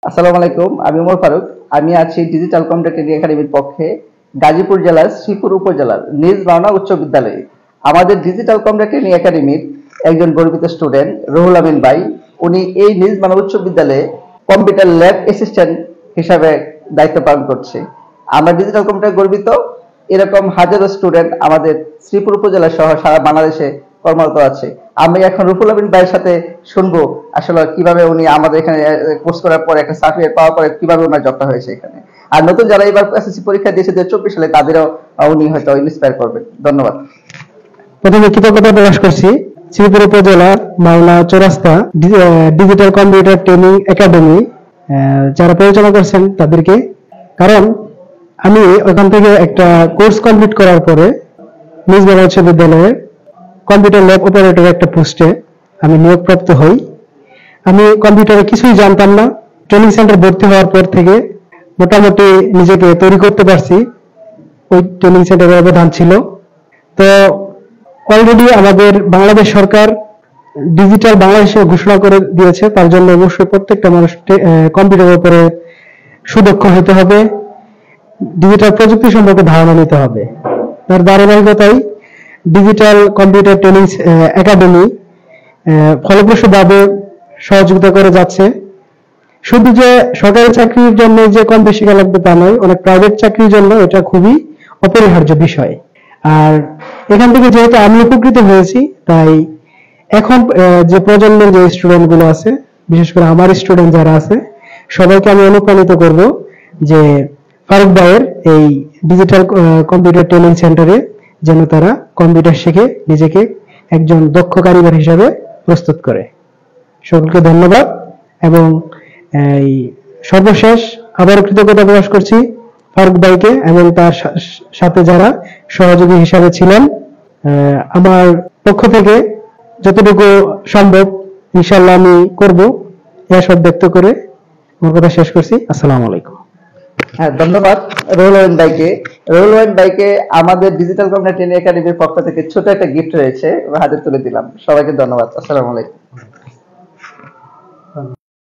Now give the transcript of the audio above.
আসসালামু আলাইকুম, আমি ওমর ফারুক। আমি আছি ডিজিটাল কম্পিউটার ট্রেনিং একাডেমির পক্ষে গাজীপুর জেলার শ্রীপুর উপজেলার নিজ বাউনা উচ্চ বিদ্যালয়ে। আমাদের ডিজিটাল কম্পিউটার ট্রেনিং একাডেমির একজন গর্বিত স্টুডেন্ট রুহুল আমিন ভাই, উনি এই নিজ বাউনা উচ্চ বিদ্যালয়ে কম্পিউটার ল্যাব অ্যাসিস্ট্যান্ট হিসাবে দায়িত্ব পালন করছে। আমরা ডিজিটাল কম্পিউটার গর্বিত, এরকম হাজারো স্টুডেন্ট আমাদের শ্রীপুর উপজেলা সহ সারা বাংলাদেশে কর্মরত আছে। আমি এখন রুহুল আমিন ভাইয়ের সাথে শুনবো আসলে কিভাবে উনি আমাদের এখানে কোর্স করার পরে একটা সার্টিফিকেট পাওয়ার পরে কিভাবে ওনার জবটা হয়েছে এখানে। আর নতুন যারা এবার এসএসসি পরীক্ষা দিয়েছে 2024 সালে, তাদেরও উনি হয়তো ইন্সপায়ার করবেন। ধন্যবাদ। প্রথমে কৃতজ্ঞতা প্রকাশ করছি শ্রীপুর উপজেলার মাওনা চৌরাস্তা ডিজিটাল কম্পিউটার ট্রেনিং একাডেমি যারা পরিচালনা করছেন তাদেরকে। কারণ আমি ওখান থেকে একটা কোর্স কমপ্লিট করার পরে নিজ বাংলা বিশ্ববিদ্যালয়ে কম্পিউটার ল্যাব অপারেটর একটা পোস্টে আমি নিয়োগপ্রাপ্ত হই। আমি কম্পিউটারে কিছুই জানতাম না। ট্রেনিং সেন্টার ভর্তি হওয়ার পর থেকে মোটামুটি নিজেকে তৈরি করতে পারছি। ওই ট্রেনিং সেন্টারের অবদান ছিল। তো অলরেডি আমাদের বাংলাদেশ সরকার ডিজিটাল বাংলাদেশে ঘোষণা করে দিয়েছে, তার জন্য অবশ্যই প্রত্যেকটা মানুষ কম্পিউটারের উপরে সুদক্ষ হতে হবে, ডিজিটাল প্রযুক্তি সম্পর্কে ধারণা নিতে হবে। তার ধারাবাহিকতায় ডিজিটাল কম্পিউটার ট্রেনিং একাডেমি ফলপ্রসূভাবে সহযোগিতা করে যাচ্ছে। শুধু যে সরকারি চাকরির জন্য যে কম বেশি লাগবে তা নয়, অনেক প্রাইভেট চাকরির জন্য এটা খুবই অপরিহার্য বিষয়। আর এখান থেকে যেহেতু আমি উপকৃত হয়েছি, তাই এখন যে প্রজন্মের যে স্টুডেন্ট গুলো আছে, বিশেষ করে আমার স্টুডেন্ট যারা আছে, সবাইকে আমি অনুপ্রাণিত করব যে ফারুক ভাইয়ের এই ডিজিটাল কম্পিউটার ট্রেনিং সেন্টারে যেন তারা কম্পিউটার শিখে নিজেকে একজন দক্ষ কারিগর হিসাবে প্রস্তুত করে। সকলকে ধন্যবাদ। এবং এই সর্বশেষ আবারও কৃতজ্ঞতা প্রকাশ করছি ফারুক ভাইকে এবং তার সাথে যারা সহযোগী হিসাবে ছিলেন। আমার পক্ষ থেকে যতটুকু সম্ভব ইনশাআল্লাহ আমি করব, এসব ব্যক্ত করে আমার কথা শেষ করছি। আসসালামু আলাইকুম। হ্যাঁ, ধন্যবাদ রুহুল আমিন ভাইকে। রুহুল আমিন ভাইকে আমাদের ডিজিটাল কম্পিউটার ট্রেনিং একাডেমির পক্ষ থেকে ছোট একটা গিফট রয়েছে, হাতে তুলে দিলাম। সবাইকে ধন্যবাদ। আসসালামু আলাইকুম।